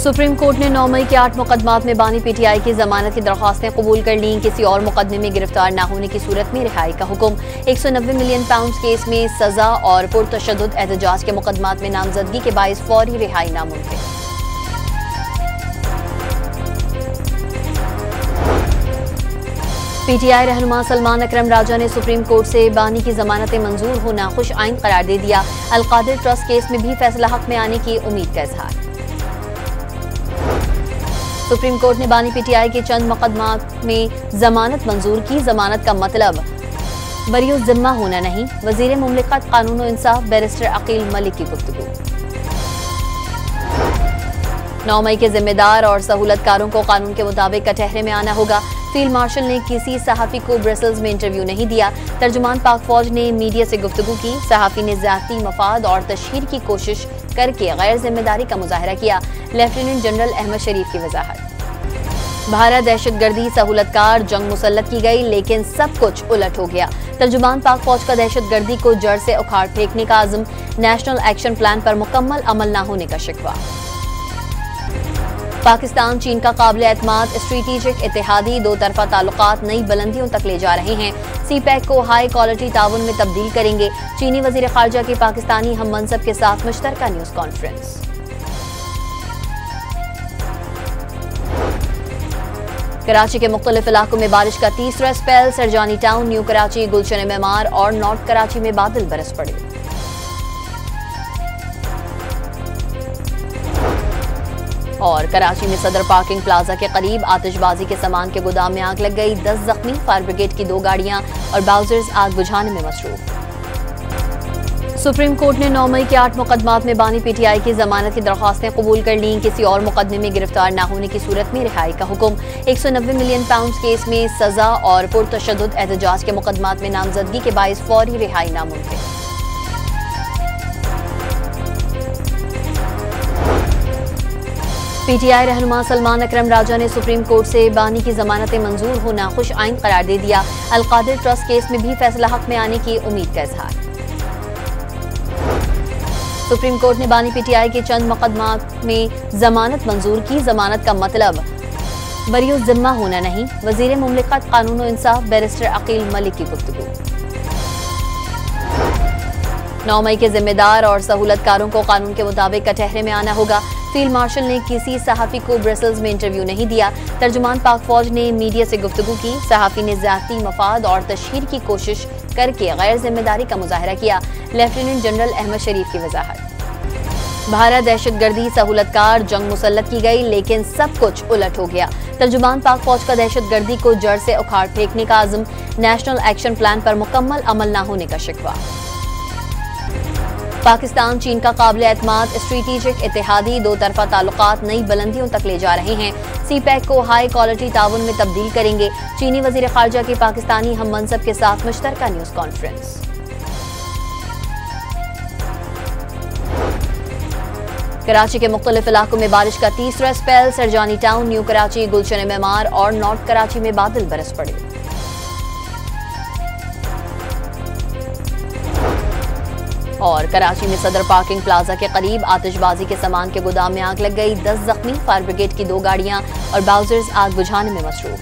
Supreme court ने 9 मई के 8 मुकदमात में बानी पीटीआई की जमानत की दरख्वास्तें कबूल कर लीं। किसी और मुकदमे में गिरफ्तार न होने की सूरत में रिहाई का हुक्म। 190 मिलियन पाउंड केस में सजा और पुरतशद्दुद एहतजाज के मुकदमात में नामजदगी के बाइस फौरी रिहाई नामुमकिन। पीटीआई रहनुमा सलमान अकरम राजा ने सुप्रीम कोर्ट से बानी की जमानतें मंजूर होना खुश आइन करार दे दिया। अलकादिर ट्रस्ट केस में भी फैसला हक में आने की उम्मीद का इजहार। सुप्रीम कोर्ट ने बानी पीटीआई के चंद मुकदमात में जमानत मंजूर की। जमानत का मतलब बरी जिम्मा होना नहीं। वजीर मुमलिकत कानून और इंसाफ बैरिस्टर अकील मलिक की गुफ्तगू। 9 मई के जिम्मेदार और सहूलतकारों को कानून के मुताबिक कटहरे में आना होगा। फील्ड मार्शल ने किसी सहाफी को ब्रसेल्स में इंटरव्यू नहीं दिया। तर्जुमान पाक फौज ने मीडिया से गुफ्तगू की। सहाफी ने ज़ाती मफाद और तशहीर की कोशिश करके गैर जिम्मेदारी का मुजाहरा किया। लेफ्टिनेंट जनरल अहमद शरीफ की वजाहत। भारत दहशतगर्दी सहूलतकार जंग मुसल्लत की गई, लेकिन सब कुछ उलट हो गया। तर्जुमान पाक फौज का दहशतगर्दी को जड़ से उखाड़ फेंकने का आज़म। नेशनल एक्शन प्लान पर मुकम्मल अमल न होने का शिकवा। पाकिस्तान चीन का काबिल एतमाद स्ट्रेटेजिक इत्तेहादी दो तरफा ताल्लुकात नई बुलंदियों तक ले जा रहे हैं। सीपैक को हाई क्वालिटी ताउन में तब्दील करेंगे। चीनी वजीर खारजा की पाकिस्तानी हम मनसब के साथ मुश्तरका न्यूज कॉन्फ्रेंस। कराची के मुख्तलिफ इलाकों में बारिश का तीसरा spell. Surjani town, new Karachi, Gulshan Maymar और नॉर्थ कराची में बादल बरस पड़े। और कराची में सदर पार्किंग प्लाजा के करीब आतिशबाजी के सामान के गोदाम में आग लग गई। 10 जख्मी, फायर ब्रिगेड की 2 गाड़ियां और बाउजर्स आग बुझाने में मसरूफ। सुप्रीम कोर्ट ने 9 मई के 8 मुकदमात में बानी पीटीआई की जमानत की दरख्वास्तें कबूल कर लीं। किसी और मुकदमे में गिरफ्तार न होने की सूरत में रिहाई का हुक्म। 190 मिलियन पाउंड केस में सजा और पुरतशद्दुद एहतजाज के मुकदमात में नामजदगी के बाइस फौरी रिहाई नामुमकिन। पीटीआई रहनुमा सलमान अकरम राजा ने सुप्रीम कोर्ट से बानी की जमानतें मंजूर होना खुश आइन करार दे दिया। अलकादिर ट्रस्ट केस में भी फैसला हक में आने की उम्मीद का इजहार। सुप्रीम कोर्ट ने बानी पीटीआई के चंद मुकदमात में जमानत मंजूर की। जमानत का मतलब बरी जिम्मा होना नहीं। वजीर मुमलिकत कानून और इंसाफ बैरिस्टर अकील मलिक की गुफ्तगू। 9 मई के जिम्मेदार और सहूलतकारों को कानून के मुताबिक कटहरे में आना होगा। फील्ड मार्शल ने किसी सहाफी को ब्रसेल्स में इंटरव्यू नहीं दिया। तर्जुमान पाक फौज ने मीडिया से गुफ्तगू की। सहाफी ने ज़ाती मफाद और तशहीर की कोशिश करके गैर जिम्मेदारी का मुजाहरा किया। लेफ्टिनेंट जनरल अहमद शरीफ की वजाहत। भारत दहशतगर्दी सहूलतकार जंग मुसल्लत की गई, लेकिन सब कुछ उलट हो गया। तर्जुमान पाक फौज का दहशतगर्दी को जड़ से उखाड़ फेंकने का आज़म। नेशनल एक्शन प्लान पर मुकम्मल अमल न होने का शिकवा। पाकिस्तान चीन का काबिल एतमाद स्ट्रेटेजिक इत्तेहादी दो तरफा ताल्लुकात नई बुलंदियों तक ले जा रहे हैं। सीपैक को हाई क्वालिटी ताउन में तब्दील करेंगे। चीनी वजीर खारजा की पाकिस्तानी हम मनसब के साथ मुश्तरका न्यूज कॉन्फ्रेंस। कराची के मुख्तलिफ इलाकों में बारिश का तीसरा spell. Surjani town, new Karachi, Gulshan Maymar और नॉर्थ कराची में बादल बरस पड़े। और कराची में सदर पार्किंग प्लाजा के करीब आतिशबाजी के सामान के गोदाम में आग लग गई। 10 जख्मी, फायर ब्रिगेड की 2 गाड़ियां और बाउजर्स आग बुझाने में मसरूफ।